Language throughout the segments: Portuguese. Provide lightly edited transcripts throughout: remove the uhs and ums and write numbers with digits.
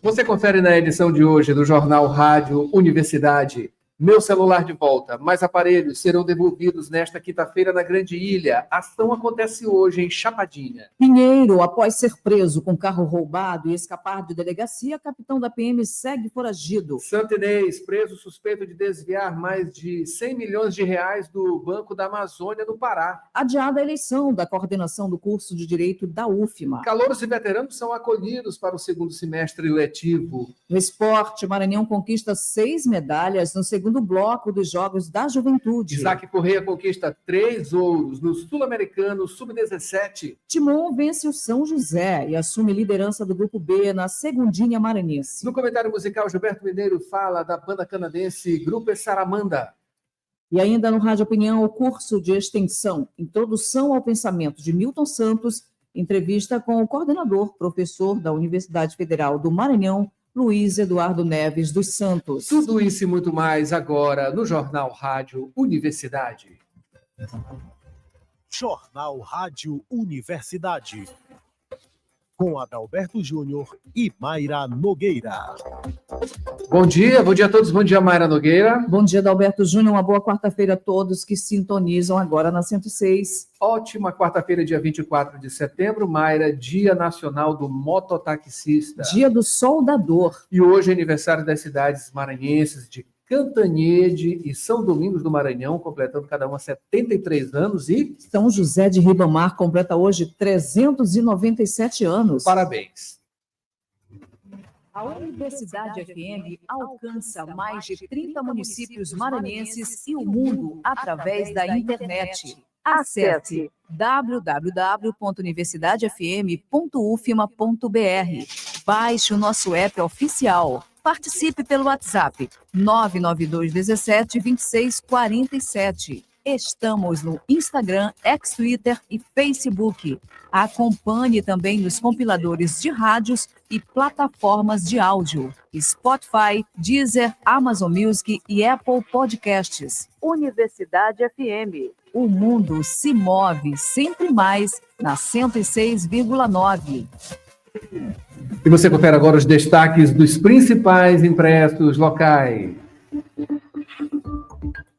Você confere na edição de hoje do Jornal Rádio Universidade. Meu celular de volta. Mais aparelhos serão devolvidos nesta quinta-feira na Grande Ilha. A ação acontece hoje em Chapadinha. Pinheiro, após ser preso com carro roubado e escapar de delegacia, capitão da PM segue foragido. Santo Inês, preso suspeito de desviar mais de 100 milhões de reais do Banco da Amazônia, no Pará. Adiada a eleição da coordenação do curso de Direito da UFMA. Calouros e veteranos são acolhidos para o segundo semestre letivo. No esporte, Maranhão conquista 6 medalhas no segundo bloco dos Jogos da Juventude. Isaac Correia conquista 3 ouros no Sul-Americano Sub-17. Timon vence o São José e assume liderança do Grupo B na Segundinha Maranhense. No comentário musical, Gilberto Mineiro fala da banda canadense Grupo Saramanda. E ainda no Rádio Opinião, o curso de extensão Introdução ao Pensamento de Milton Santos, entrevista com o coordenador, professor da Universidade Federal do Maranhão, Luiz Eduardo Neves dos Santos. Tudo isso e muito mais agora no Jornal Rádio Universidade. Jornal Rádio Universidade. Com Adalberto Júnior e Mayra Nogueira. Bom dia a todos. Bom dia, Mayra Nogueira. Bom dia, Adalberto Júnior. Uma boa quarta-feira a todos que sintonizam agora na 106. Ótima quarta-feira, dia 24 de setembro, Mayra, Dia Nacional do Mototaxista. Dia do Soldador. E hoje é aniversário das cidades maranhenses de Cantanhede e São Domingos do Maranhão, completando cada uma 73 anos e... São José de Ribamar completa hoje 397 anos. Parabéns. A Universidade FM alcança mais de 30 municípios maranhenses e o mundo através da internet. Acesse www.universidadefm.ufma.br. Baixe o nosso app oficial. Participe pelo WhatsApp 99217 2647. Estamos no Instagram, X-Twitter e Facebook. Acompanhe também nos compiladores de rádios e plataformas de áudio. Spotify, Deezer, Amazon Music e Apple Podcasts. Universidade FM. O mundo se move sempre mais na 106,9. E você confere agora os destaques dos principais impressos locais.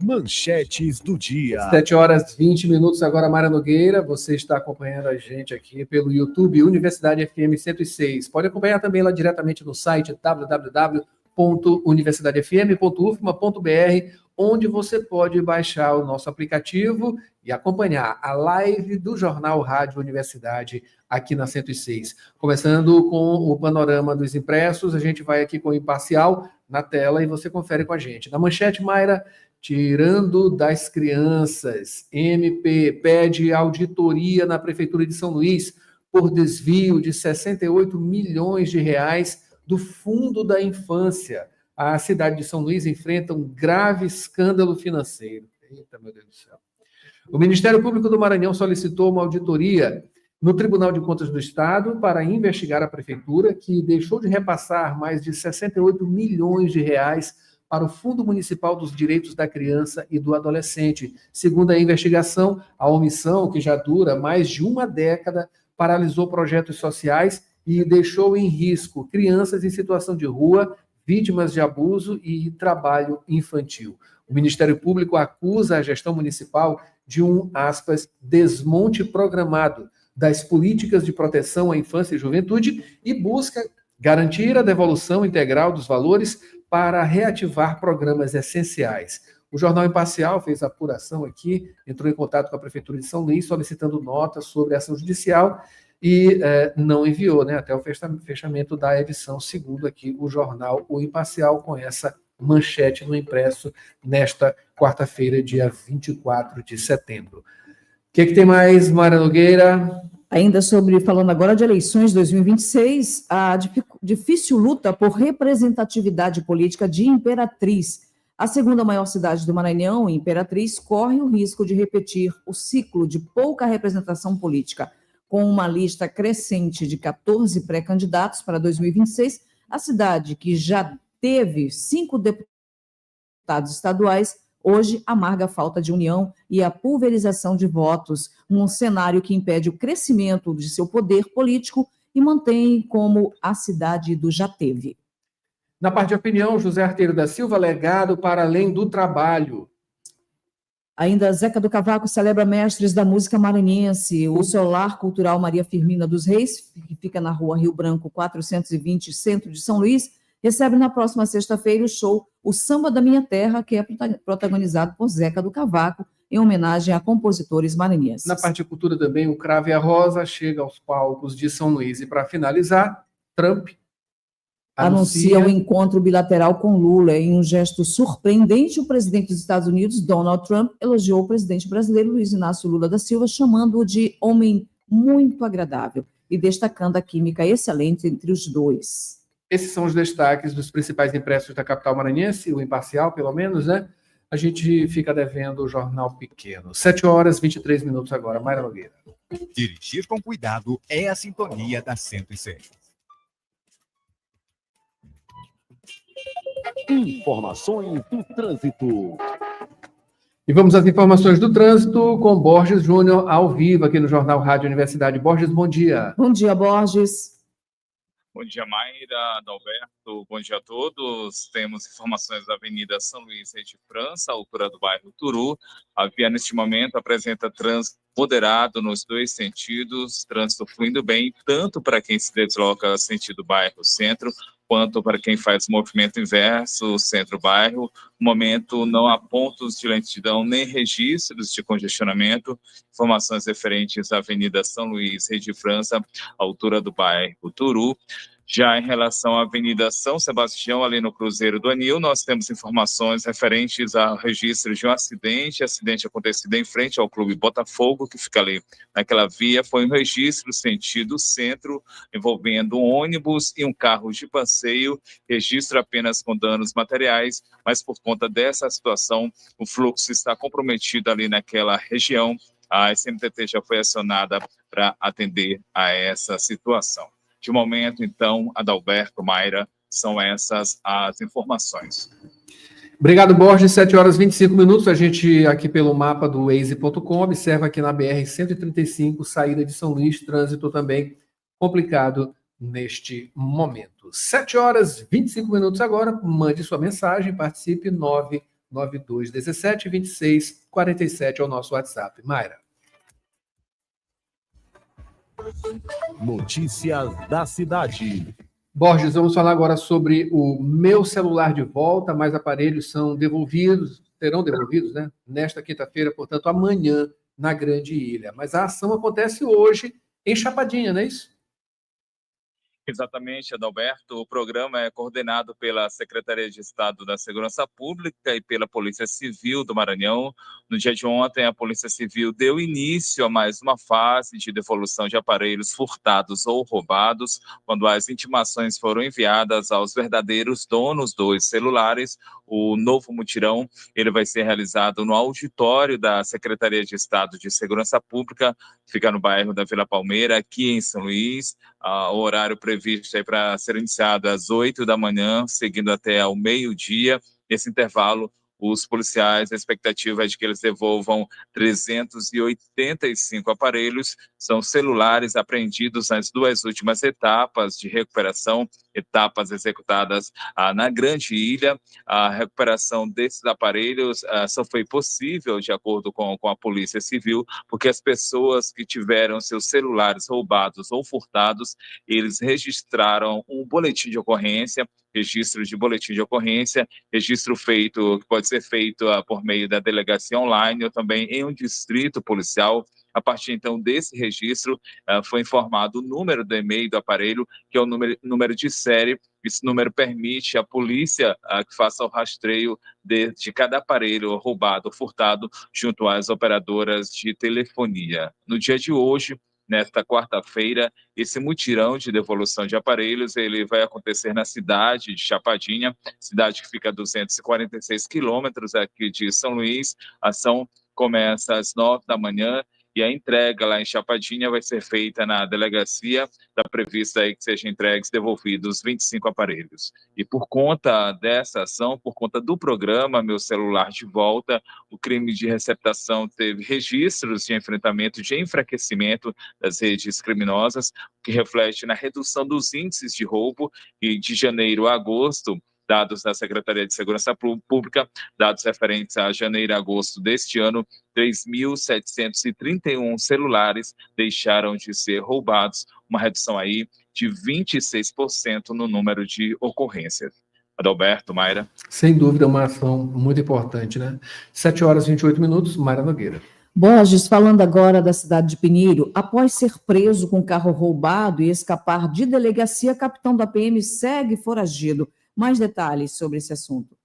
Manchetes do dia. 7h20 agora, Mayra Nogueira. Você está acompanhando a gente aqui pelo YouTube Universidade FM 106. Pode acompanhar também lá diretamente no site www.universidadefm.ufma.br, onde você pode baixar o nosso aplicativo e acompanhar a live do Jornal Rádio Universidade aqui na 106. Começando com o panorama dos impressos, a gente vai aqui com o Imparcial na tela e você confere com a gente. Na manchete, Mayra, tirando das crianças, MP pede auditoria na Prefeitura de São Luís por desvio de 68 milhões de reais do Fundo da Infância. A cidade de São Luís enfrenta um grave escândalo financeiro. Eita, meu Deus do céu. O Ministério Público do Maranhão solicitou uma auditoria no Tribunal de Contas do Estado para investigar a Prefeitura, que deixou de repassar mais de 68 milhões de reais para o Fundo Municipal dos Direitos da Criança e do Adolescente. Segundo a investigação, a omissão, que já dura mais de uma década, paralisou projetos sociais e deixou em risco crianças em situação de rua, vítimas de abuso e trabalho infantil. O Ministério Público acusa a gestão municipal de um, aspas, desmonte programado das políticas de proteção à infância e juventude e busca garantir a devolução integral dos valores para reativar programas essenciais. O Jornal Imparcial fez a apuração aqui, entrou em contato com a Prefeitura de São Luís, solicitando notas sobre a ação judicial e não enviou, né, até o fechamento da edição, segundo aqui o jornal O Imparcial, com essa manchete no impresso nesta quarta-feira, dia 24 de setembro. O que tem mais, Mayra Nogueira? Ainda falando agora de eleições 2026, a difícil luta por representatividade política de Imperatriz. A segunda maior cidade do Maranhão, Imperatriz, corre o risco de repetir o ciclo de pouca representação política. Com uma lista crescente de 14 pré-candidatos para 2026, a cidade, que já teve 5 deputados estaduais, hoje amarga a falta de união e a pulverização de votos, num cenário que impede o crescimento de seu poder político e mantém como a cidade do já teve. Na parte de opinião, José Arteiro da Silva, legado para além do trabalho. Ainda Zeca do Cavaco celebra mestres da música maranhense. O Solar Cultural Maria Firmina dos Reis, que fica na rua Rio Branco 420, centro de São Luís, recebe na próxima sexta-feira o show O Samba da Minha Terra, que é protagonizado por Zeca do Cavaco, em homenagem a compositores maranhenses. Na parte de cultura também, o Cravo e a Rosa chega aos palcos de São Luís. E para finalizar, Trump anuncia o encontro bilateral com Lula. Em um gesto surpreendente, o presidente dos Estados Unidos, Donald Trump, elogiou o presidente brasileiro, Luiz Inácio Lula da Silva, chamando-o de homem muito agradável e destacando a química excelente entre os dois. Esses são os destaques dos principais impressos da capital maranhense, o Imparcial, pelo menos, né? A gente fica devendo o Jornal Pequeno. 7h23 agora. Mayra Nogueira. Dirigir com cuidado é a sintonia da 106. Informações do trânsito. E vamos às informações do trânsito com Borges Júnior, ao vivo, aqui no Jornal Rádio Universidade. Borges, bom dia. Bom dia, Borges. Bom dia, Mayra, Adalberto, bom dia a todos. Temos informações da Avenida São Luís, Rede França, altura do bairro Turu. A via, neste momento, apresenta trânsito moderado nos dois sentidos, trânsito fluindo bem, tanto para quem se desloca sentido bairro centro, quanto para quem faz movimento inverso, centro-bairro. No momento, não há pontos de lentidão nem registros de congestionamento. Informações referentes à Avenida São Luís, Rede França, altura do bairro Turu. Já em relação à Avenida São Sebastião, ali no Cruzeiro do Anil, nós temos informações referentes a registros de um acidente acontecido em frente ao Clube Botafogo, que fica ali naquela via. Foi um registro sentido centro, envolvendo um ônibus e um carro de passeio, registro apenas com danos materiais, mas por conta dessa situação, o fluxo está comprometido ali naquela região. A SMTT já foi acionada para atender a essa situação. De momento, então, Adalberto, Mayra, são essas as informações. Obrigado, Borges. 7h25. A gente, aqui pelo mapa do Waze.com, observa aqui na BR-135, saída de São Luís, trânsito também complicado neste momento. 7h25 agora. Mande sua mensagem, participe. 992172647 é o nosso WhatsApp. Mayra. Notícias da cidade. Borges, vamos falar agora sobre o Meu Celular de Volta. Mais aparelhos serão devolvidos, né? Nesta quinta-feira, portanto, amanhã, na Grande Ilha. Mas a ação acontece hoje em Chapadinha, não é isso? Exatamente, Adalberto. O programa é coordenado pela Secretaria de Estado da Segurança Pública e pela Polícia Civil do Maranhão. No dia de ontem, a Polícia Civil deu início a mais uma fase de devolução de aparelhos furtados ou roubados, quando as intimações foram enviadas aos verdadeiros donos dos celulares. O novo mutirão ele vai ser realizado no auditório da Secretaria de Estado de Segurança Pública, fica no bairro da Vila Palmeira, aqui em São Luís. O horário previsto é para ser iniciado às 8 da manhã, seguindo até ao meio-dia. Nesse intervalo, os policiais, a expectativa é de que eles devolvam 385 aparelhos, são celulares apreendidos nas duas últimas etapas de recuperação, etapas executadas na Grande Ilha. A recuperação desses aparelhos só foi possível, de acordo com a Polícia Civil, porque as pessoas que tiveram seus celulares roubados ou furtados, eles registraram um boletim de ocorrência, registro de boletim de ocorrência, registro feito, que pode ser feito por meio da delegacia online ou também em um distrito policial. A partir, então, desse registro, foi informado o número do e-mail do aparelho, que é o número de série. Esse número permite à polícia que faça o rastreio de cada aparelho roubado ou furtado junto às operadoras de telefonia. No dia de hoje, nesta quarta-feira, esse mutirão de devolução de aparelhos ele vai acontecer na cidade de Chapadinha, cidade que fica a 246 quilômetros aqui de São Luís. A ação começa às 9 da manhã e a entrega lá em Chapadinha vai ser feita na delegacia, está previsto aí que sejam entregues, devolvidos 25 aparelhos. E por conta dessa ação, por conta do programa Meu Celular de Volta, o crime de receptação teve registros de enfrentamento, de enfraquecimento das redes criminosas, o que reflete na redução dos índices de roubo, e de janeiro a agosto, dados da Secretaria de Segurança Pública, dados referentes a janeiro e agosto deste ano, 3.731 celulares deixaram de ser roubados, uma redução aí de 26% no número de ocorrências. Adalberto, Mayra. Sem dúvida, uma ação muito importante, né? 7h28, Mayra Nogueira. Borges, falando agora da cidade de Pinheiro, após ser preso com carro roubado e escapar de delegacia, capitão da PM segue foragido. Mais detalhes sobre esse assunto.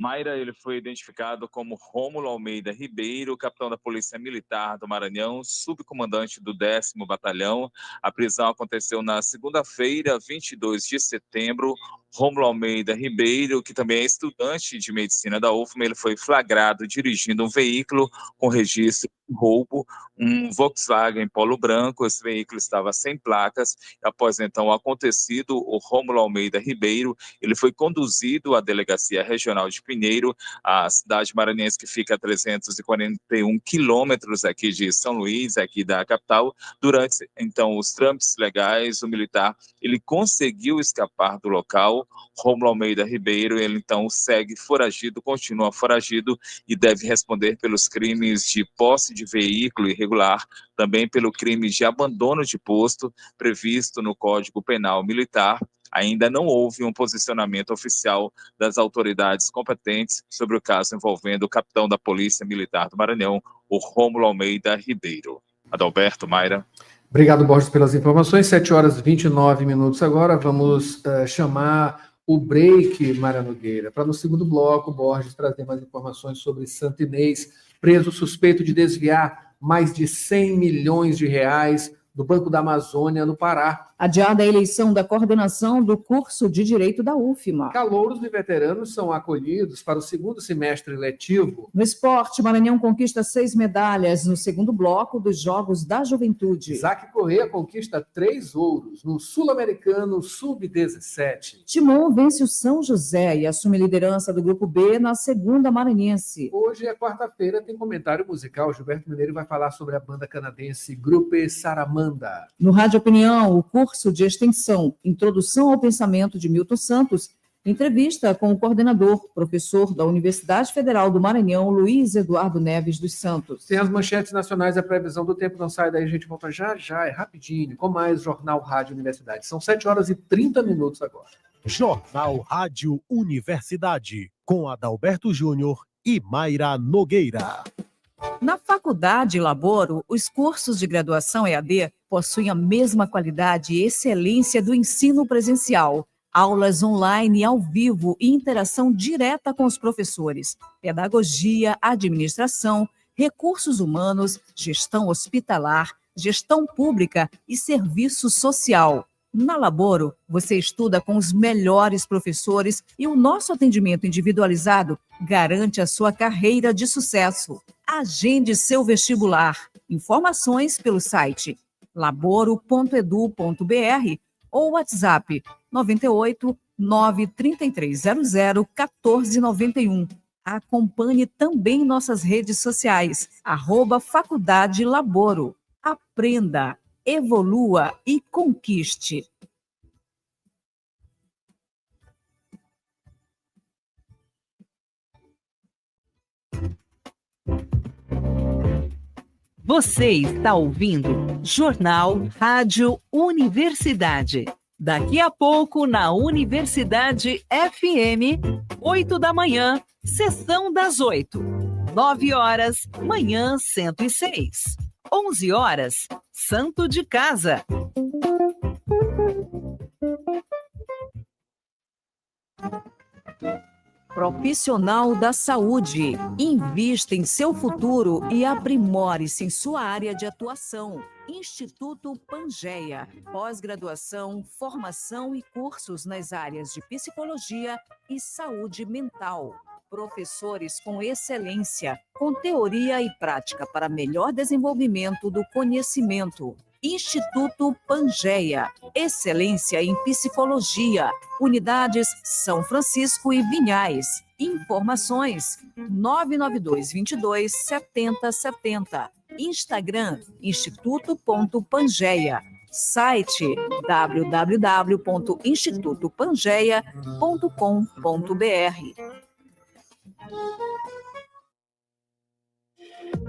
Mayra, ele foi identificado como Rômulo Almeida Ribeiro, capitão da Polícia Militar do Maranhão, subcomandante do 10º Batalhão. A prisão aconteceu na segunda-feira, 22 de setembro. Rômulo Almeida Ribeiro, que também é estudante de medicina da UFMA, ele foi flagrado dirigindo um veículo com registro de roubo, um Volkswagen Polo branco. Esse veículo estava sem placas. Após então o acontecido, o Rômulo Almeida Ribeiro, ele foi conduzido à Delegacia Regional de Pinheiro, a cidade maranhense que fica a 341 quilômetros aqui de São Luís, aqui da capital. Durante então os trâmites legais, o militar ele conseguiu escapar do local. Rômulo Almeida Ribeiro, ele então segue foragido, continua foragido e deve responder pelos crimes de posse de veículo irregular, também pelo crime de abandono de posto previsto no Código Penal Militar. Ainda não houve um posicionamento oficial das autoridades competentes sobre o caso envolvendo o capitão da Polícia Militar do Maranhão, o Rômulo Almeida Ribeiro. Adalberto, Mayra. Obrigado, Borges, pelas informações. 7h29 agora. Vamos chamar o break, Mayra Nogueira, para no segundo bloco, Borges trazer mais informações sobre Santo Inês, preso suspeito de desviar mais de 100 milhões de reais do Banco da Amazônia, no Pará. Adiada a eleição da coordenação do curso de Direito da UFMA. Calouros e veteranos são acolhidos para o segundo semestre letivo. No esporte, Maranhão conquista 6 medalhas no segundo bloco dos Jogos da Juventude. Isaac Corrêa conquista 3 ouros no Sul-Americano Sub-17. Timon vence o São José e assume liderança do Grupo B na segunda maranhense. Hoje é quarta-feira, tem comentário musical. Gilberto Mineiro vai falar sobre a banda canadense Grupo Saramanda. No Rádio Opinião, o curso de extensão Introdução ao Pensamento de Milton Santos, entrevista com o coordenador, professor da Universidade Federal do Maranhão, Luiz Eduardo Neves dos Santos. Tem as manchetes nacionais, a previsão do tempo, não sai daí, a gente volta já, é rapidinho, com mais Jornal Rádio Universidade. São 7h30 agora. Jornal Rádio Universidade, com Adalberto Júnior e Mayra Nogueira. Na Faculdade Laboro, os cursos de graduação EAD possuem a mesma qualidade e excelência do ensino presencial. Aulas online ao vivo e interação direta com os professores. Pedagogia, administração, recursos humanos, gestão hospitalar, gestão pública e serviço social. Na Laboro, você estuda com os melhores professores e o nosso atendimento individualizado garante a sua carreira de sucesso. Agende seu vestibular. Informações pelo site laboro.edu.br ou WhatsApp 98 93300 1491. Acompanhe também nossas redes sociais, @Faculdade Laboro. Aprenda, evolua e conquiste. Você está ouvindo Jornal Rádio Universidade. Daqui a pouco, na Universidade FM, 8 da manhã, sessão das 8. 9 horas, manhã 106. 11 horas, Santo de Casa. Profissional da saúde. Invista em seu futuro e aprimore-se em sua área de atuação. Instituto Pangeia. Pós-graduação, formação e cursos nas áreas de psicologia e saúde mental. Professores com excelência, com teoria e prática para melhor desenvolvimento do conhecimento. Instituto Pangeia, excelência em psicologia. Unidades São Francisco e Vinhais. Informações 992227070. Instagram instituto.pangeia. Site www.institutopangeia.com.br.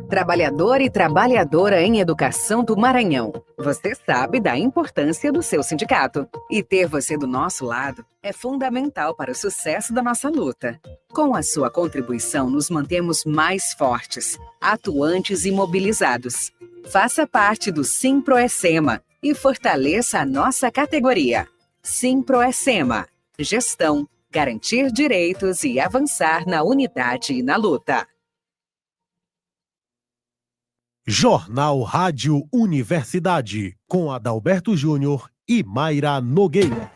Trabalhador e trabalhadora em educação do Maranhão, você sabe da importância do seu sindicato. E ter você do nosso lado é fundamental para o sucesso da nossa luta. Com a sua contribuição, nos mantemos mais fortes, atuantes e mobilizados. Faça parte do Simproecema e fortaleça a nossa categoria. Simproecema, gestão, garantir direitos e avançar na unidade e na luta. Jornal Rádio Universidade, com Adalberto Júnior e Mayra Nogueira.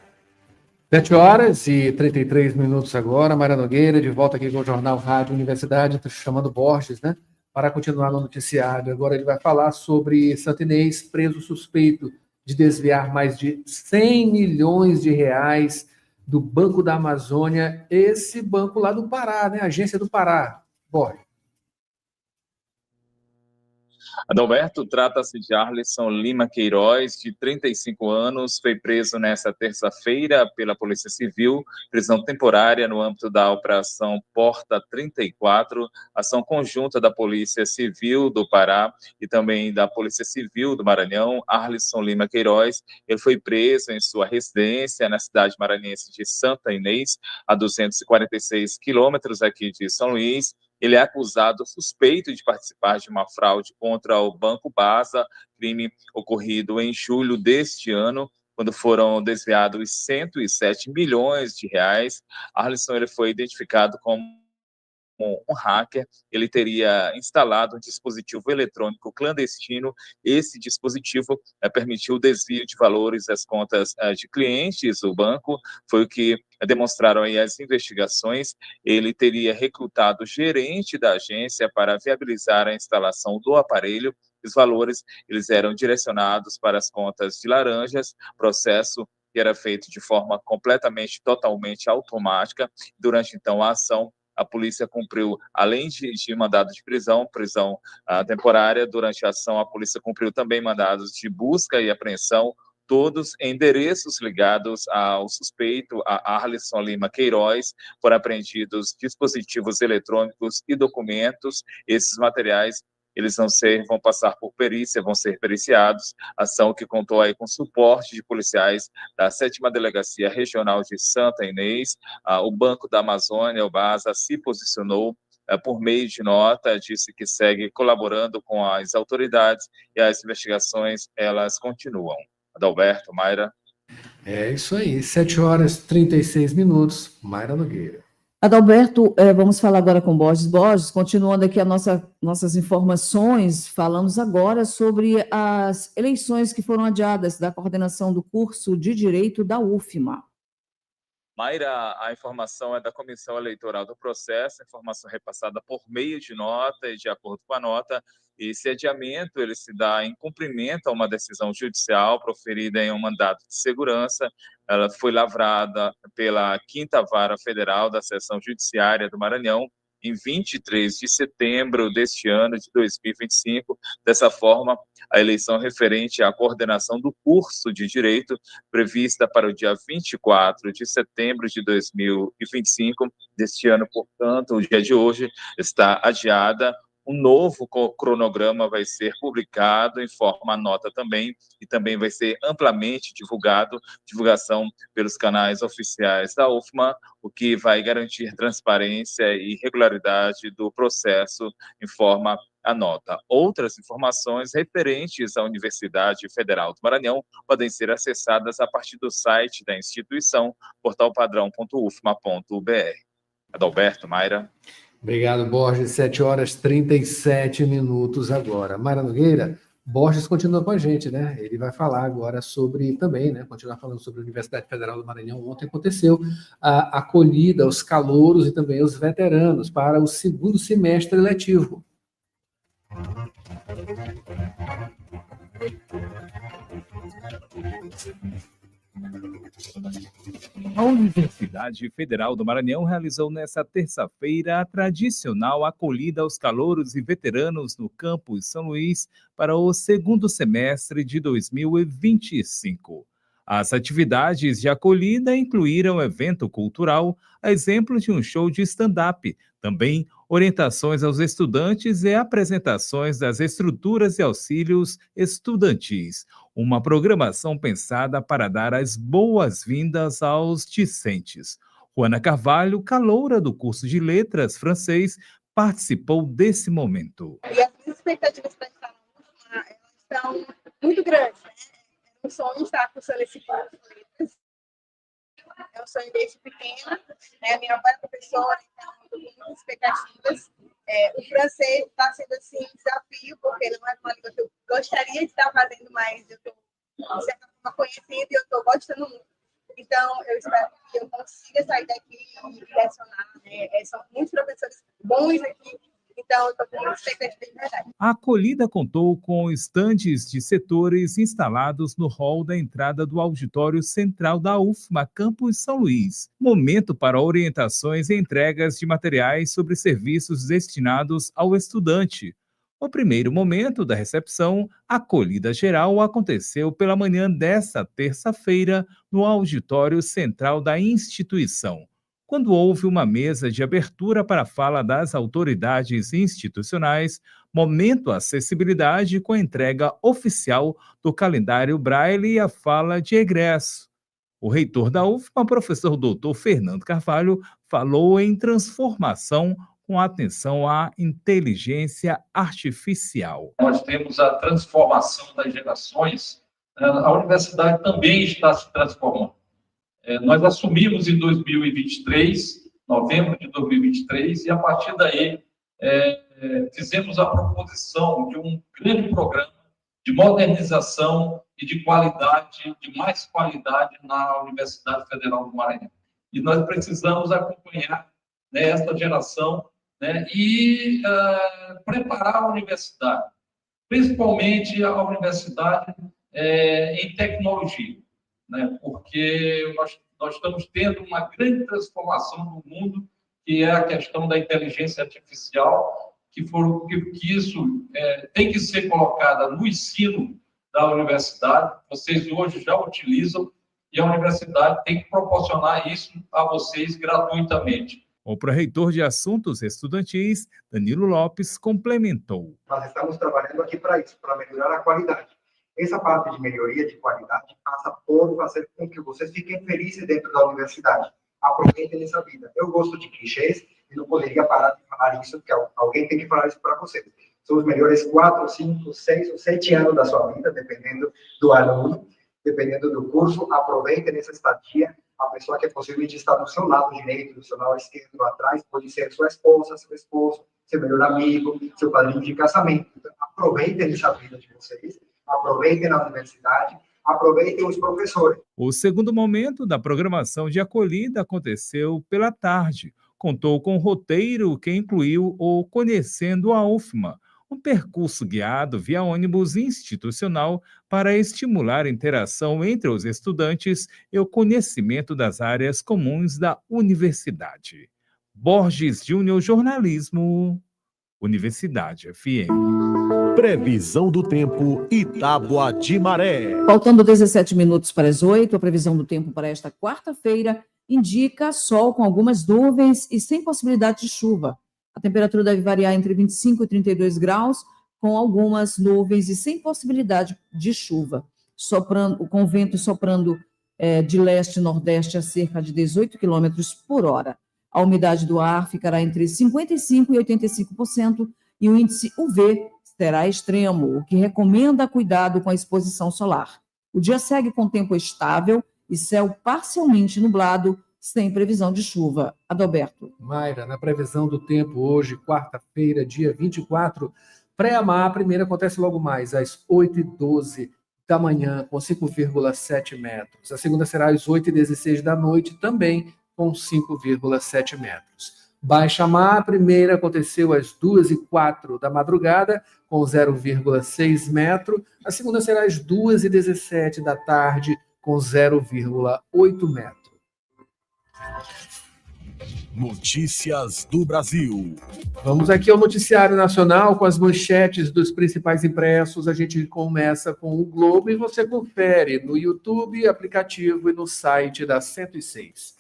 7h33 agora. Mayra Nogueira, de volta aqui com o Jornal Rádio Universidade. Estou chamando Borges, né? Para continuar no noticiário. Agora ele vai falar sobre Santo Inês, preso suspeito de desviar mais de 100 milhões de reais do Banco da Amazônia. Esse banco lá do Pará, né? Agência do Pará. Borges. Adalberto, trata-se de Arlisson Lima Queiroz, de 35 anos, foi preso nesta terça-feira pela Polícia Civil, prisão temporária no âmbito da Operação Porta 34, ação conjunta da Polícia Civil do Pará e também da Polícia Civil do Maranhão. Arlisson Lima Queiroz, ele foi preso em sua residência na cidade maranhense de Santa Inês, a 246 quilômetros aqui de São Luís. Ele é acusado, suspeito de participar de uma fraude contra o Banco Basa, crime ocorrido em julho deste ano, quando foram desviados 107 milhões de reais. Arlisson, ele foi identificado como um hacker. Ele teria instalado um dispositivo eletrônico clandestino. Esse dispositivo permitiu o desvio de valores das contas de clientes do banco, foi o que demonstraram aí as investigações. Ele teria recrutado o gerente da agência para viabilizar a instalação do aparelho. Os valores, eles eram direcionados para as contas de laranjas, processo que era feito de forma totalmente automática. Durante, então, a ação, a polícia cumpriu, além de mandado de prisão temporária, durante a ação a polícia cumpriu também mandados de busca e apreensão, todos endereços ligados ao suspeito, a Arlisson Lima Queiroz. Foram apreendidos dispositivos eletrônicos e documentos. Esses materiais, eles vão passar por perícia, vão ser periciados. Ação que contou aí com suporte de policiais da 7ª Delegacia Regional de Santa Inês. O Banco da Amazônia, o BASA, se posicionou por meio de nota, disse que segue colaborando com as autoridades e as investigações, elas continuam. Adalberto, Mayra. É isso aí, 7h36, Mayra Nogueira. Adalberto, vamos falar agora com Borges. Borges, continuando aqui nossas informações, falamos agora sobre as eleições que foram adiadas da coordenação do curso de Direito da UFMA. Mayra, a informação é da Comissão Eleitoral do Processo, informação repassada por meio de nota, e de acordo com a nota, esse adiamento ele se dá em cumprimento a uma decisão judicial proferida em um mandado de segurança. Ela foi lavrada pela 5ª Vara Federal da Seção Judiciária do Maranhão em 23 de setembro deste ano de 2025. Dessa forma, a eleição referente à coordenação do curso de Direito, prevista para o dia 24 de setembro de 2025, deste ano, portanto, o dia de hoje, está adiada. Um novo cronograma vai ser publicado em forma nota também, e também vai ser amplamente divulgação pelos canais oficiais da UFMA, o que vai garantir transparência e regularidade do processo, informa a nota. Outras informações referentes à Universidade Federal do Maranhão podem ser acessadas a partir do site da instituição, portalpadrão.ufma.br. Adalberto, Mayra. Obrigado, Borges. 7h37 agora. Mayra Nogueira, Borges continua com a gente, né? Ele vai falar agora sobre também, né? Continuar falando sobre a Universidade Federal do Maranhão. Ontem aconteceu a acolhida aos calouros e também aos veteranos para o segundo semestre letivo. A Universidade Federal do Maranhão realizou nesta terça-feira a tradicional acolhida aos calouros e veteranos no campus São Luís para o segundo semestre de 2025. As atividades de acolhida incluíram evento cultural, a exemplo de um show de stand-up, também orientações aos estudantes e apresentações das estruturas e auxílios estudantis. Uma programação pensada para dar as boas-vindas aos discentes. Juana Carvalho, caloura do curso de Letras francês, participou desse momento. E as minhas expectativas para estar na UFMA estão muito grandes, né? É um sonho estar cursando esse curso de Letras. É um sonho desde pequena, né? Minha avó é professora, então eu tenho muitas expectativas. O francês está sendo assim, um desafio, porque não é uma língua que eu gostaria de estar fazendo, mas eu estou, de certa forma, conhecendo e eu estou gostando muito. Então, eu espero que eu consiga sair daqui e lecionar, né? São muitos professores bons aqui, então eu estou com muita expectativa de verdade. A acolhida contou com estandes de setores instalados no hall da entrada do auditório central da UFMA, campus São Luís. Momento para orientações e entregas de materiais sobre serviços destinados ao estudante. O primeiro momento da recepção, a acolhida geral, aconteceu pela manhã desta terça-feira no auditório central da instituição, quando houve uma mesa de abertura para a fala das autoridades institucionais, momento acessibilidade com a entrega oficial do calendário Braille e a fala de egresso. O reitor da UFMA, professor Dr. Fernando Carvalho, falou em transformação com atenção à inteligência artificial. Nós temos a transformação das gerações, a universidade também está se transformando. Nós assumimos em 2023, novembro de 2023, e a partir daí fizemos a proposição de um grande programa de modernização e de qualidade, de mais qualidade na Universidade Federal do Maranhão. E nós precisamos acompanhar, né, esta geração, né, e preparar a universidade, principalmente a universidade em tecnologia, né, porque nós estamos tendo uma grande transformação no mundo, que é a questão da inteligência artificial, que isso tem que ser colocada no ensino da universidade. Vocês hoje já utilizam, e a universidade tem que proporcionar isso a vocês gratuitamente. O pró-reitor de Assuntos Estudantis, Danilo Lopes, complementou. Nós estamos trabalhando aqui para isso, para melhorar a qualidade. Essa parte de melhoria de qualidade passa por fazer com que vocês fiquem felizes dentro da universidade. Aproveitem essa vida. Eu gosto de clichês e não poderia parar de falar isso, porque alguém tem que falar isso para vocês. São os melhores 4, 5, 6 ou 7 anos da sua vida, dependendo do aluno, dependendo do curso. Aproveitem essa estadia. A pessoa que possivelmente está do seu lado direito, do seu lado esquerdo, atrás, pode ser sua esposa, seu esposo, seu melhor amigo, seu padrinho de casamento. Então, aproveitem essa vida de vocês, aproveitem a universidade, aproveitem os professores. O segundo momento da programação de acolhida aconteceu pela tarde. Contou com um roteiro que incluiu o Conhecendo a UFMA, um percurso guiado via ônibus institucional para estimular a interação entre os estudantes e o conhecimento das áreas comuns da universidade. Borges Júnior, Jornalismo, Universidade FM. Previsão do tempo e tábua de maré. Faltando 17 minutos para as 8, a previsão do tempo para esta quarta-feira indica sol com algumas nuvens e sem possibilidade de chuva. A temperatura deve variar entre 25 e 32 graus, com algumas nuvens e sem possibilidade de chuva. Com o vento soprando de leste-nordeste a cerca de 18 km por hora. A umidade do ar ficará entre 55% e 85% e o índice UV será extremo, o que recomenda cuidado com a exposição solar. O dia segue com tempo estável e céu parcialmente nublado, sem previsão de chuva. Adalberto. Mayra, na previsão do tempo hoje, quarta-feira, dia 24, Pré-Amar, a primeira acontece logo mais, às 8h12 da manhã, com 5,7 metros. A segunda será às 8h16 da noite, também com 5,7 metros. Baixa-mar, a primeira aconteceu às 2h04 da madrugada, com 0,6 metro. A segunda será às 2h17 da tarde, com 0,8 metro. Notícias do Brasil. Vamos aqui ao noticiário nacional com as manchetes dos principais impressos. A gente começa com o Globo e você confere no YouTube, aplicativo e no site da 106.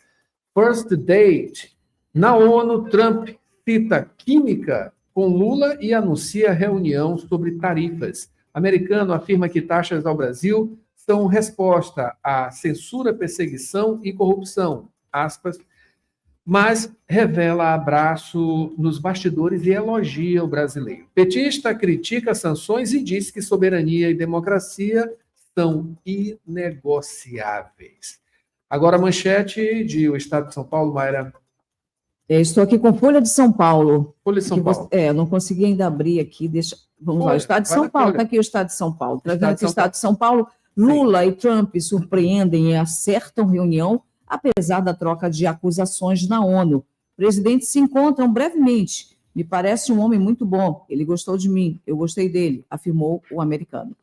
First Date. Na ONU, Trump cita química com Lula e anuncia reunião sobre tarifas. Americano afirma que taxas ao Brasil são resposta à censura, perseguição e corrupção. Aspas. Mas revela abraço nos bastidores e elogia o brasileiro. Petista critica sanções e diz que soberania e democracia são inegociáveis. Agora a manchete de O Estado de São Paulo, Mayra. Estou aqui com Folha de São Paulo. Folha de São Paulo. Eu não consegui ainda abrir aqui. Vamos lá, o Estado de São Paulo. Está aqui o Estado de São Paulo. Trazendo aqui o Estado de São Paulo. Lula e Trump surpreendem e acertam reunião, apesar da troca de acusações na ONU. Presidentes se encontram brevemente. Me parece um homem muito bom. Ele gostou de mim, eu gostei dele, afirmou o americano.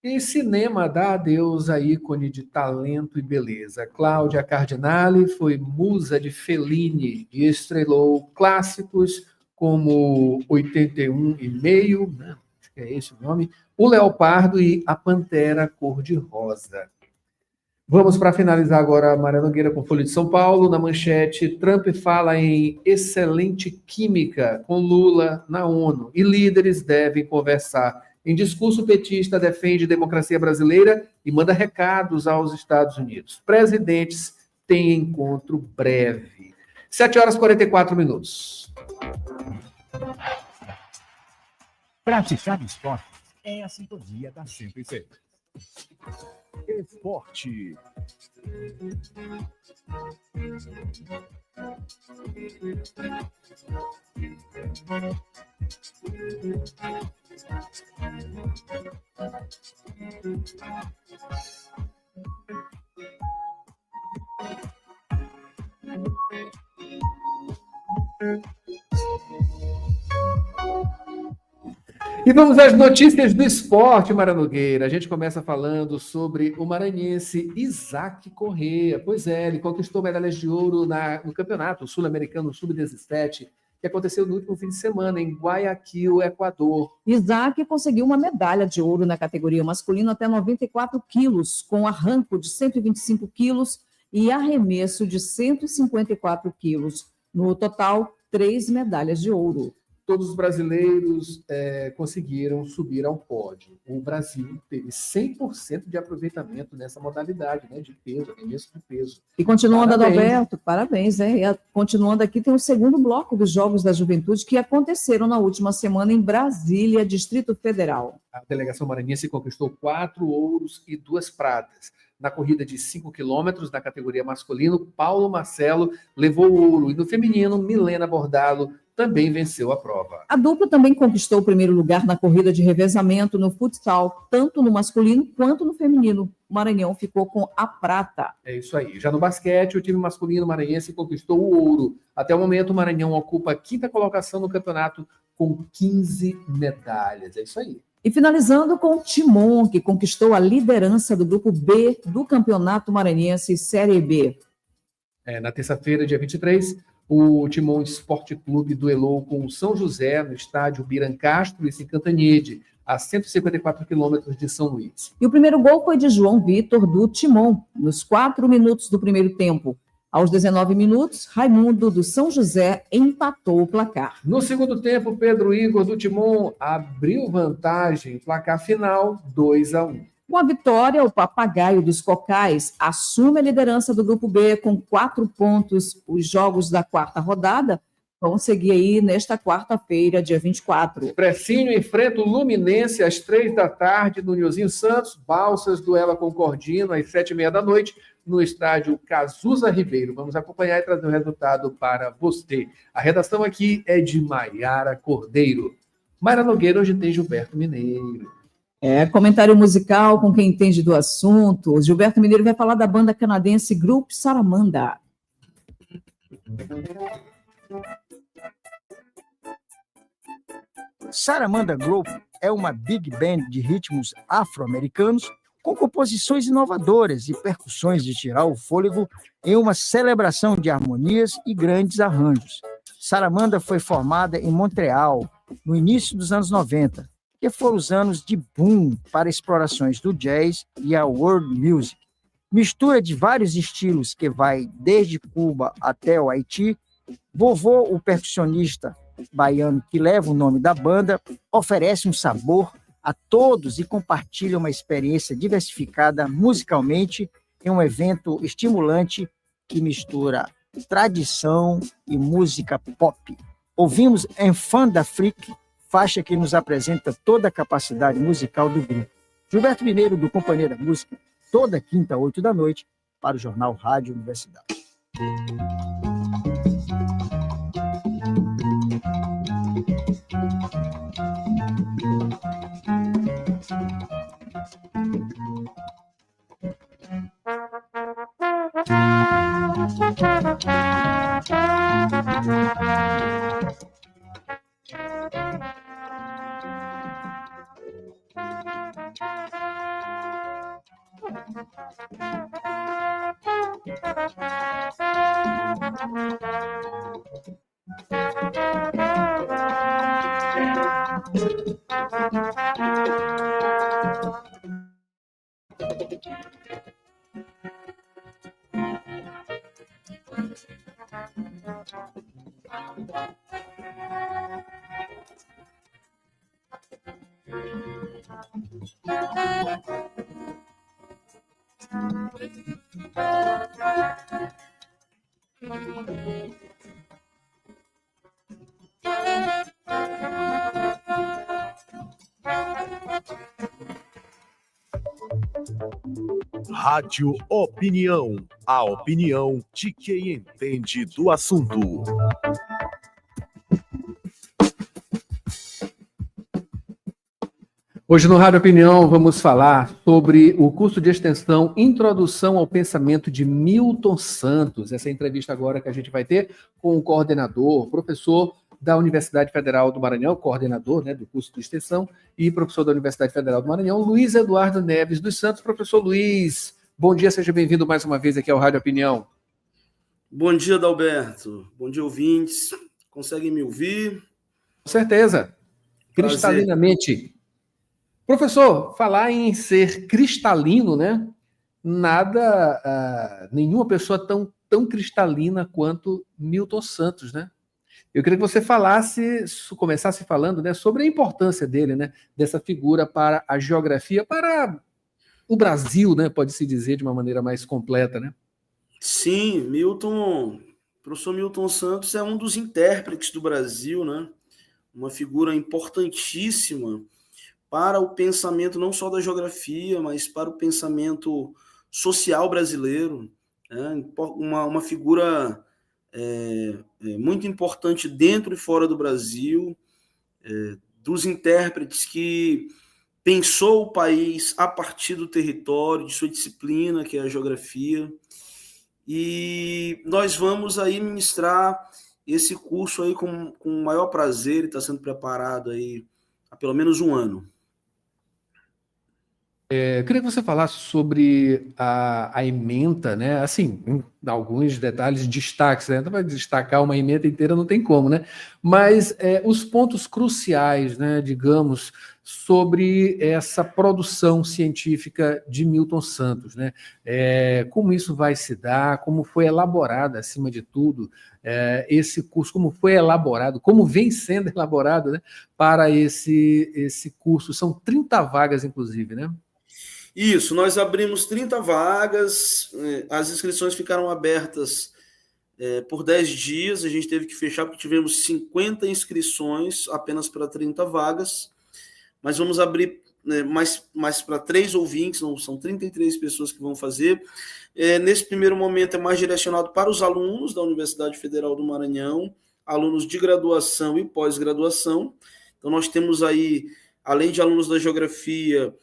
E cinema dá adeus a ícone de talento e beleza. Cláudia Cardinale foi musa de Fellini e estrelou clássicos como 81,5, né? Acho que é esse o nome, O Leopardo e A Pantera Cor-de-Rosa. Vamos para finalizar agora, Maria Nogueira, com Folha de São Paulo. Na manchete, Trump fala em excelente química com Lula na ONU e líderes devem conversar. Em discurso, o petista defende democracia brasileira e manda recados aos Estados Unidos. Presidentes têm encontro breve. 7h44. Praticar esporte é a sintonia da 106. Esporte. E vamos às notícias do esporte, Maria Nogueira. A gente começa falando sobre o maranhense Isaac Corrêa. Pois é, ele conquistou medalhas de ouro no Campeonato Sul-Americano Sub-17, que aconteceu no último fim de semana, em Guayaquil, Equador. Isaac conseguiu uma medalha de ouro na categoria masculino até 94 quilos, com arranco de 125 quilos e arremesso de 154 quilos. No total, 3 medalhas de ouro. Todos os brasileiros conseguiram subir ao pódio. O Brasil teve 100% de aproveitamento nessa modalidade, né, de peso, arremesso de peso. E continuando, Adalberto, parabéns. Continuando aqui, tem o segundo bloco dos Jogos da Juventude que aconteceram na última semana em Brasília, Distrito Federal. A delegação maranhense conquistou 4 ouros e 2 pratas. Na corrida de 5 quilômetros, na categoria masculino, Paulo Marcelo levou o ouro. E no feminino, Milena Bordalo também venceu a prova. A dupla também conquistou o primeiro lugar na corrida de revezamento no futsal, tanto no masculino quanto no feminino. O Maranhão ficou com a prata. É isso aí. Já no basquete, o time masculino maranhense conquistou o ouro. Até o momento, o Maranhão ocupa a 5ª colocação no campeonato com 15 medalhas. É isso aí. E finalizando com o Timon, que conquistou a liderança do grupo B do Campeonato Maranhense Série B. Na terça-feira, dia 23, o Timon Esporte Clube duelou com o São José no estádio Birancastro, em Cantanhede, a 154 quilômetros de São Luís. E o primeiro gol foi de João Vitor, do Timon, nos 4 minutos do primeiro tempo. Aos 19 minutos, Raimundo, do São José, empatou o placar. No segundo tempo, Pedro Igor, do Timon, abriu vantagem, placar final 2-1. Com a vitória, o Papagaio dos Cocais assume a liderança do Grupo B com 4 pontos. Os jogos da 4ª rodada vão seguir aí nesta quarta-feira, dia 24. Expressinho enfrenta o Luminense às 3 da tarde no Nilzinho Santos. Balsas duela com Cordino às 7h30 da noite no estádio Cazuza Ribeiro. Vamos acompanhar e trazer o resultado para você. A redação aqui é de Maiara Cordeiro. Mayra Nogueira, hoje tem Gilberto Mineiro. Comentário musical com quem entende do assunto. O Gilberto Mineiro vai falar da banda canadense Group Saramanda. Saramanda Group é uma big band de ritmos afro-americanos com composições inovadoras e percussões de tirar o fôlego em uma celebração de harmonias e grandes arranjos. Saramanda foi formada em Montreal no início dos anos 90, que foram os anos de boom para explorações do jazz e a world music. Mistura de vários estilos que vai desde Cuba até o Haiti. Vovô, o percussionista baiano que leva o nome da banda, oferece um sabor a todos e compartilha uma experiência diversificada musicalmente em um evento estimulante que mistura tradição e música pop. Ouvimos Enfant d'Afrique, faixa que nos apresenta toda a capacidade musical do grupo. Gilberto Mineiro, do Companhia da Música, toda quinta, 8 da noite, para o Jornal Rádio Universidade. Rádio Opinião, a opinião de quem entende do assunto. Hoje no Rádio Opinião vamos falar sobre o curso de extensão Introdução ao Pensamento de Milton Santos. Essa entrevista agora que a gente vai ter com o coordenador, professor da Universidade Federal do Maranhão, coordenador, né, do curso de extensão e professor da Universidade Federal do Maranhão, Luiz Eduardo Neves dos Santos. Professor Luiz, bom dia, seja bem-vindo mais uma vez aqui ao Rádio Opinião. Bom dia, Adalberto. Bom dia, ouvintes. Conseguem me ouvir? Com certeza. Cristalinamente. Professor, falar em ser cristalino, né? Nenhuma pessoa tão cristalina quanto Milton Santos, né? Eu queria que você começasse falando, né, sobre a importância dele, né, dessa figura para a geografia, para o Brasil, né, pode-se dizer de uma maneira mais completa, né? Sim, o professor Milton Santos é um dos intérpretes do Brasil, né? Uma figura importantíssima para o pensamento não só da geografia, mas para o pensamento social brasileiro, né? Uma figura muito importante dentro e fora do Brasil, dos intérpretes que pensou o país a partir do território, de sua disciplina, que é a geografia. E nós vamos aí ministrar esse curso aí com o maior prazer, ele está sendo preparado aí há pelo menos um ano. Eu queria que você falasse sobre a ementa, né? Assim, alguns detalhes, destaques, né? Para destacar uma ementa inteira não tem como, né? Mas os pontos cruciais, né, digamos, sobre essa produção científica de Milton Santos, né? Como isso vai se dar, como foi elaborado, acima de tudo, esse curso, como foi elaborado, como vem sendo elaborado, né, para esse curso. São 30 vagas, inclusive, né? Isso, nós abrimos 30 vagas, as inscrições ficaram abertas por 10 dias, a gente teve que fechar porque tivemos 50 inscrições apenas para 30 vagas, mas vamos abrir mais para 3 ouvintes, não, são 33 pessoas que vão fazer. Nesse primeiro momento é mais direcionado para os alunos da Universidade Federal do Maranhão, alunos de graduação e pós-graduação, Então, nós temos aí, além de alunos da geografia,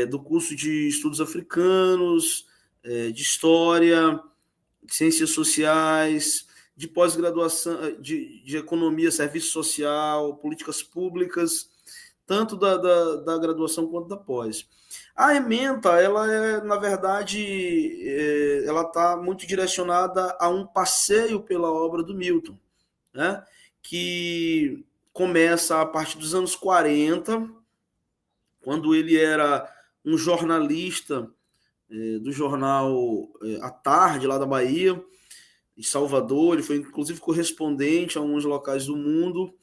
do curso de estudos africanos, de história, de ciências sociais, de pós-graduação, de economia, serviço social, políticas públicas, tanto da graduação quanto da pós. A ementa, ela na verdade, ela está muito direcionada a um passeio pela obra do Milton, né? Que começa a partir dos anos 40, quando ele era um jornalista do jornal A Tarde, lá da Bahia, em Salvador. Ele foi, inclusive, correspondente a alguns locais do mundo,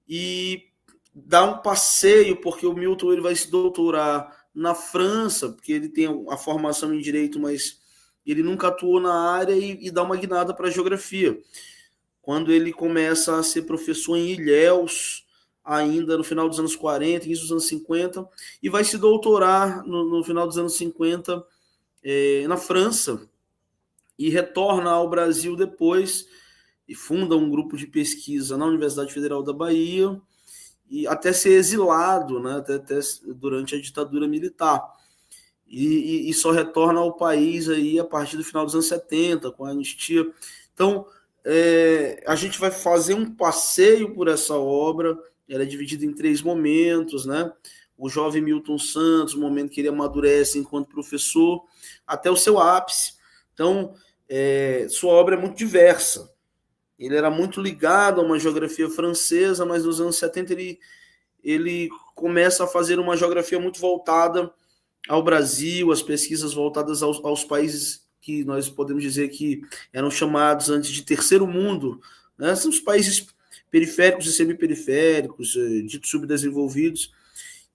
e dá um passeio, porque o Milton ele vai se doutorar na França, porque ele tem a formação em Direito, mas ele nunca atuou na área, e dá uma guinada para a geografia. Quando ele começa a ser professor em Ilhéus, ainda no final dos anos 40, início dos anos 50, e vai se doutorar no final dos anos 50 na França, e retorna ao Brasil depois, e funda um grupo de pesquisa na Universidade Federal da Bahia, e até ser exilado, né, até durante a ditadura militar. E só retorna ao país aí a partir do final dos anos 70, com a anistia. Então, a gente vai fazer um passeio por essa obra. Ela é dividida em 3 momentos, né? O jovem Milton Santos, o momento que ele amadurece enquanto professor, até o seu ápice. Então, sua obra é muito diversa. Ele era muito ligado a uma geografia francesa, mas nos anos 70 ele começa a fazer uma geografia muito voltada ao Brasil, as pesquisas voltadas aos países que nós podemos dizer que eram chamados antes de terceiro mundo, né? São os países periféricos e semiperiféricos, ditos subdesenvolvidos.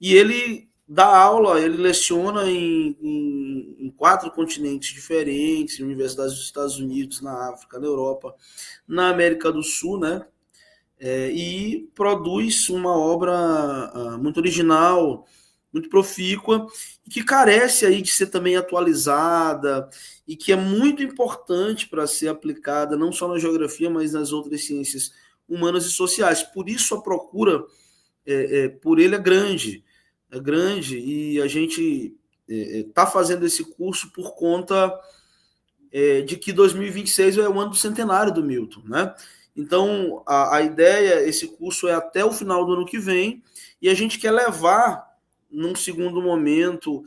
E ele dá aula, ele leciona em 4 continentes diferentes, em universidades dos Estados Unidos, na África, na Europa, na América do Sul, né? E produz uma obra muito original, muito profícua, que carece aí de ser também atualizada, e que é muito importante para ser aplicada não só na geografia, mas nas outras ciências humanas e sociais. Por isso a procura por ele é grande, e a gente está fazendo esse curso por conta de que 2026 é o ano do centenário do Milton, né? Então, a ideia, esse curso é até o final do ano que vem, e a gente quer levar, num segundo momento,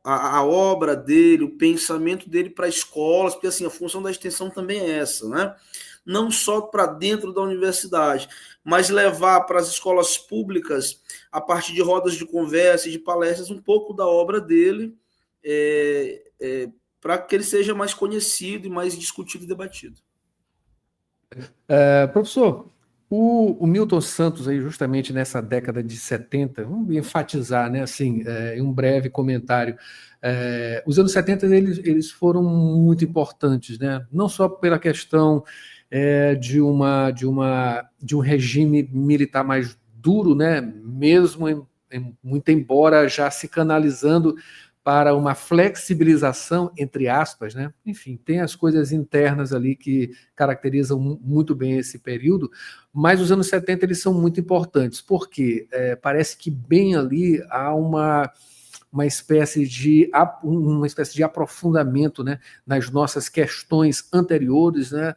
a obra dele, o pensamento dele para escolas, porque assim, a função da extensão também é essa, né? Não só para dentro da universidade, mas levar para as escolas públicas, a partir de rodas de conversa e de palestras, um pouco da obra dele, para que ele seja mais conhecido e mais discutido e debatido. Professor, o Milton Santos, aí, justamente nessa década de 70, vamos enfatizar, né, assim, em um breve comentário, os anos 70 eles foram muito importantes, né, não só pela questão de um regime militar mais duro, né, mesmo muito embora já se canalizando para uma flexibilização, entre aspas, né? Enfim, tem as coisas internas ali que caracterizam muito bem esse período, mas os anos 70 eles são muito importantes, porque parece que bem ali há uma espécie de aprofundamento, né, nas nossas questões anteriores, né,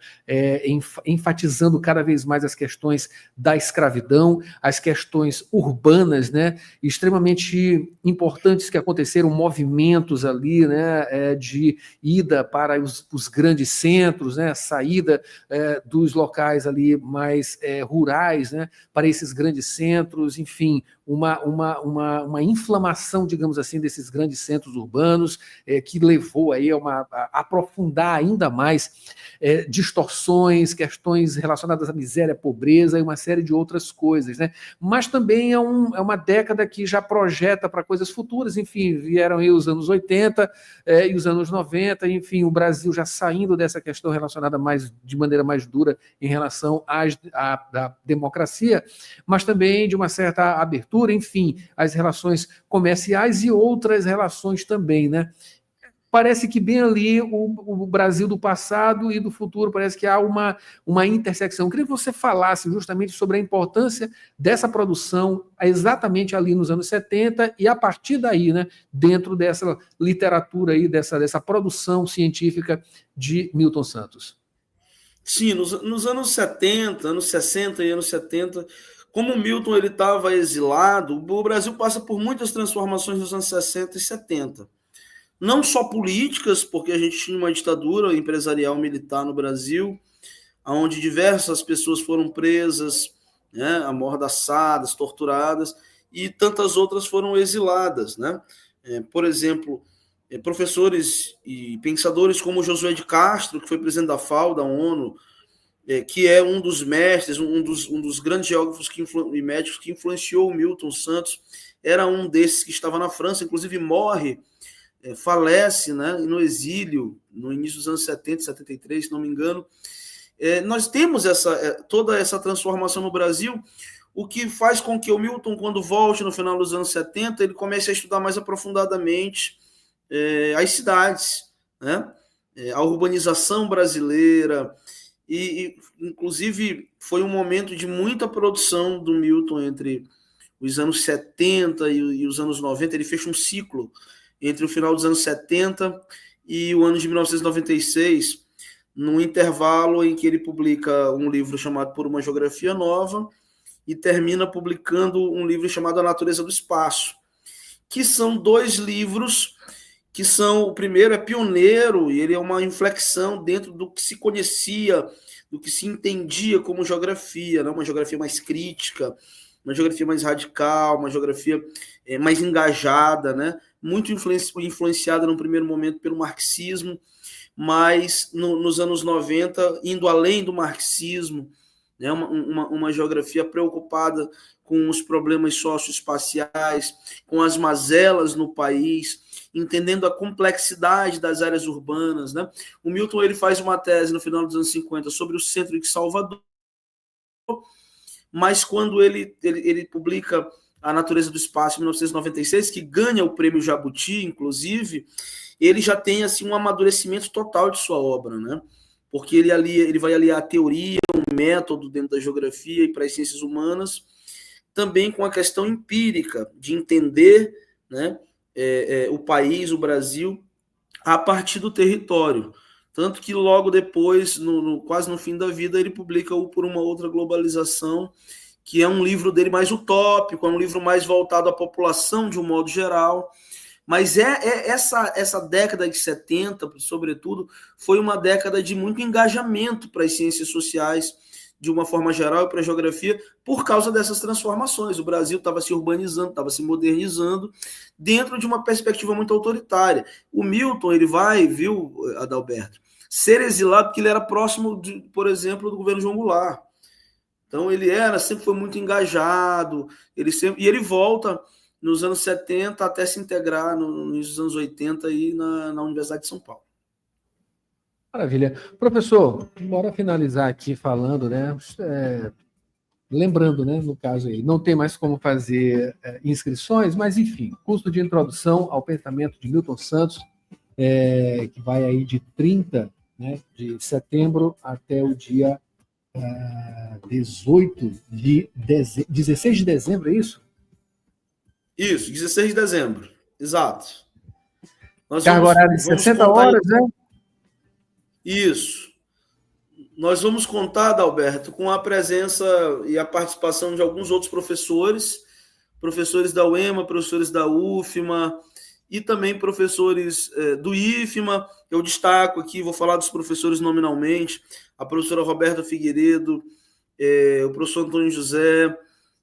enfatizando cada vez mais as questões da escravidão, as questões urbanas, né, extremamente importantes que aconteceram, movimentos ali, né, de ida para os grandes centros, né, saída dos locais ali mais rurais, né, para esses grandes centros, enfim, uma inflamação, digamos assim, desses grandes centros urbanos, que levou aí a aprofundar ainda mais distorções, questões relacionadas à miséria, pobreza e uma série de outras coisas, né? Mas também é uma década que já projeta para coisas futuras, enfim, vieram aí os anos 80 e os anos 90, enfim, o Brasil já saindo dessa questão relacionada de maneira mais dura em relação à democracia, mas também de uma certa abertura, enfim, as relações comerciais e outras relações também, né? parece que bem ali o Brasil do passado e do futuro, parece que há uma intersecção. Eu queria que você falasse justamente sobre a importância dessa produção exatamente ali nos anos 70 e a partir daí, né, dentro dessa literatura aí, dessa produção científica de Milton Santos. Sim, nos anos 70, anos 60 e anos 70, como o Milton ele estava exilado, o Brasil passa por muitas transformações nos anos 60 e 70. Não só políticas, porque a gente tinha uma ditadura empresarial militar no Brasil, onde diversas pessoas foram presas, né, amordaçadas, torturadas, e tantas outras foram exiladas, né? Por exemplo, professores e pensadores como Josué de Castro, que foi presidente da FAO, da ONU, que é um dos mestres, um dos grandes geógrafos e médicos que influenciou o Milton Santos, era um desses que estava na França, inclusive morre, falece, né, no exílio, no início dos anos 70, 73, se não me engano. Nós temos toda essa transformação no Brasil, o que faz com que o Milton, quando volte no final dos anos 70, ele comece a estudar mais aprofundadamente as cidades, né, a urbanização brasileira, e inclusive foi um momento de muita produção do Milton entre os anos 70 e os anos 90. Ele fecha um ciclo entre o final dos anos 70 e o ano de 1996, num intervalo em que ele publica um livro chamado Por uma Geografia Nova e termina publicando um livro chamado A Natureza do Espaço, que são dois livros que são, o primeiro é pioneiro, e ele é uma inflexão dentro do que se conhecia, do que se entendia como geografia, né? Uma geografia mais crítica, uma geografia mais radical, uma geografia mais engajada, né? Muito influenciada no primeiro momento pelo marxismo, mas nos anos 90, indo além do marxismo, né? Uma geografia preocupada com os problemas socioespaciais, com as mazelas no país, entendendo a complexidade das áreas urbanas, né? O Milton ele faz uma tese no final dos anos 50 sobre o centro de Salvador, mas quando ele publica A Natureza do Espaço em 1996, que ganha o prêmio Jabuti, inclusive, ele já tem assim um amadurecimento total de sua obra, né? Porque ele vai aliar a teoria, o método dentro da geografia e para as ciências humanas, também com a questão empírica de entender, né, o país, o Brasil, a partir do território. Tanto que logo depois, quase no fim da vida, ele publica o Por uma Outra Globalização, que é um livro dele mais utópico, é um livro mais voltado à população de um modo geral. Mas essa década de 70, sobretudo, foi uma década de muito engajamento para as ciências sociais, de uma forma geral, e para a geografia, por causa dessas transformações. O Brasil estava se urbanizando, estava se modernizando, dentro de uma perspectiva muito autoritária. O Milton, ele vai, viu, Adalberto, ser exilado porque ele era próximo, por exemplo, do governo João Goulart. Então, ele sempre foi muito engajado, e ele volta nos anos 70 até se integrar nos anos 80 aí na Universidade de São Paulo. Maravilha. Professor, bora finalizar aqui falando, né? Lembrando, né, no caso aí, não tem mais como fazer inscrições, mas enfim, curso de introdução ao pensamento de Milton Santos, que vai aí de 30, né, de setembro até o dia 16 de dezembro, é isso? Isso, 16 de dezembro, exato. Carga horária de 60 horas, né? Isso. Nós vamos contar, Adalberto, com a presença e a participação de alguns outros professores da UEMA, professores da UFMA e também professores do IFMA. Eu destaco aqui, vou falar dos professores nominalmente, a professora Roberta Figueiredo, o professor Antônio José,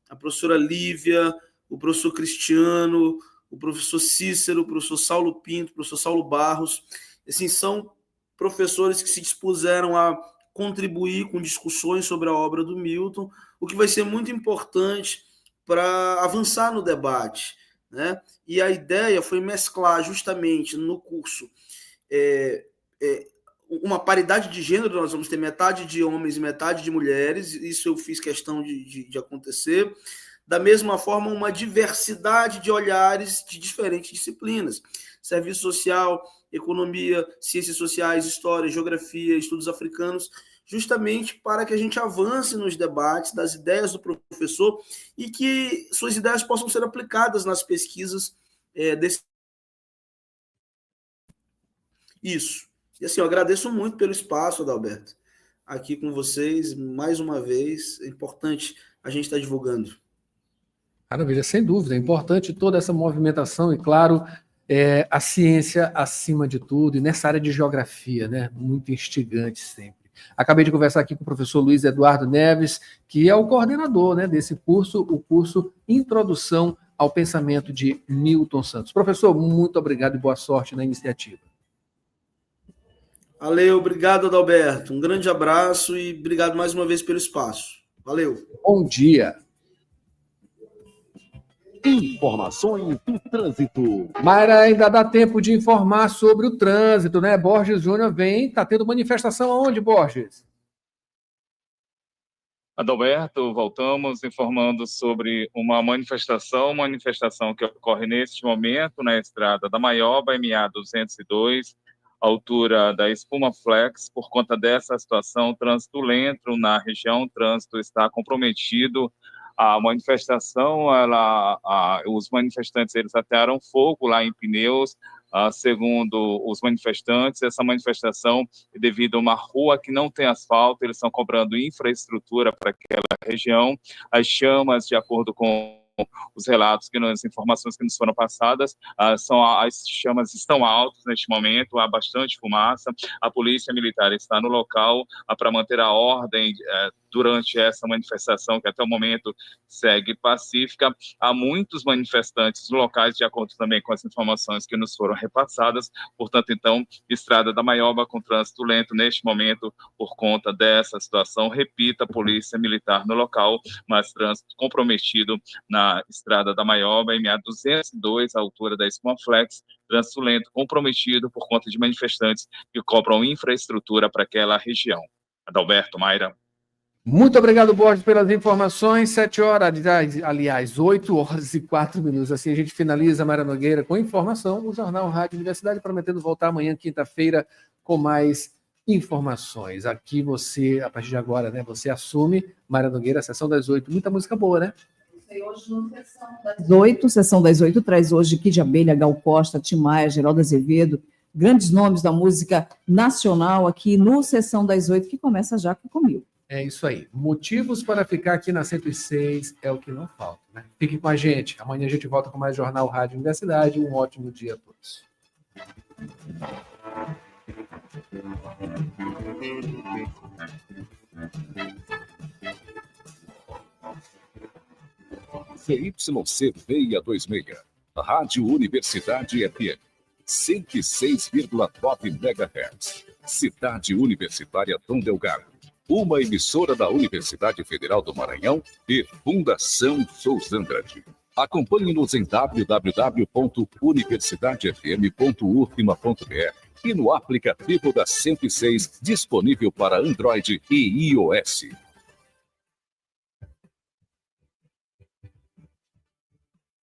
a professora Lívia, o professor Cristiano, o professor Cícero, o professor Saulo Pinto, o professor Saulo Barros. Assim, são professores que se dispuseram a contribuir com discussões sobre a obra do Milton, o que vai ser muito importante para avançar no debate, né? E a ideia foi mesclar justamente no curso uma paridade de gênero. Nós vamos ter metade de homens e metade de mulheres, isso eu fiz questão de acontecer. Da mesma forma, uma diversidade de olhares de diferentes disciplinas. Serviço social, economia, ciências sociais, história, geografia, estudos africanos, justamente para que a gente avance nos debates das ideias do professor e que suas ideias possam ser aplicadas nas pesquisas desse. Isso. E assim, eu agradeço muito pelo espaço, Adalberto, aqui com vocês, mais uma vez. É importante a gente estar divulgando. Maravilha, sem dúvida. É importante toda essa movimentação e, claro, a ciência acima de tudo, e nessa área de geografia, né? Muito instigante sempre. Acabei de conversar aqui com o professor Luiz Eduardo Neves, que é o coordenador, né, desse curso, o curso Introdução ao Pensamento de Milton Santos. Professor, muito obrigado e boa sorte na iniciativa. Valeu, obrigado, Adalberto. Um grande abraço e obrigado mais uma vez pelo espaço. Valeu. Bom dia. Informações do trânsito. Mayra, ainda dá tempo de informar sobre o trânsito, né? Borges Júnior tá tendo manifestação aonde, Borges? Adalberto, voltamos informando sobre uma manifestação que ocorre neste momento na estrada da Maioba, MA 202, altura da Espuma Flex. Por conta dessa situação, trânsito lento na região, o trânsito está comprometido. A manifestação, os manifestantes, eles atearam fogo lá em Pneus. Segundo os manifestantes, essa manifestação é devido a uma rua que não tem asfalto, eles estão cobrando infraestrutura para aquela região. As chamas, de acordo com os relatos, as informações que nos foram passadas, as chamas estão altas neste momento, há bastante fumaça. A polícia militar está no local para manter a ordem durante essa manifestação, que até o momento segue pacífica. Há muitos manifestantes locais, de acordo também com as informações que nos foram repassadas. Portanto, então, estrada da Maioba com trânsito lento neste momento por conta dessa situação. Repita, a polícia militar no local, mas trânsito comprometido na estrada da Maioba, MA 202, à altura da Espuma Flex. Trânsito lento comprometido por conta de manifestantes que cobram infraestrutura para aquela região. Adalberto, Mayra. Muito obrigado, Borges, pelas informações. 7 horas, aliás, 8 horas e 4 minutos. Assim a gente finaliza, Mayra Nogueira, com informação. O Jornal Rádio Universidade, prometendo voltar amanhã, quinta-feira, com mais informações. Aqui você, a partir de agora, né, você assume, Mayra Nogueira, sessão das 8. Muita música boa, né? Hoje, no sessão das 8, traz hoje Kid Abelha, Gal Costa, Tim Maia, Geraldo Azevedo, grandes nomes da música nacional aqui no Sessão das 8, que começa já comigo. É isso aí. Motivos para ficar aqui na 106 é o que não falta, né? Fique com a gente. Amanhã a gente volta com mais Jornal Rádio Universidade. Um ótimo dia a todos. CYC 626, Rádio Universidade FM, 106,9 MHz. Cidade Universitária Dom Delgado, uma emissora da Universidade Federal do Maranhão e Fundação Souza Andrade. Acompanhe-nos em www.universidadefm.ufma.br e no aplicativo da 106, disponível para Android e iOS.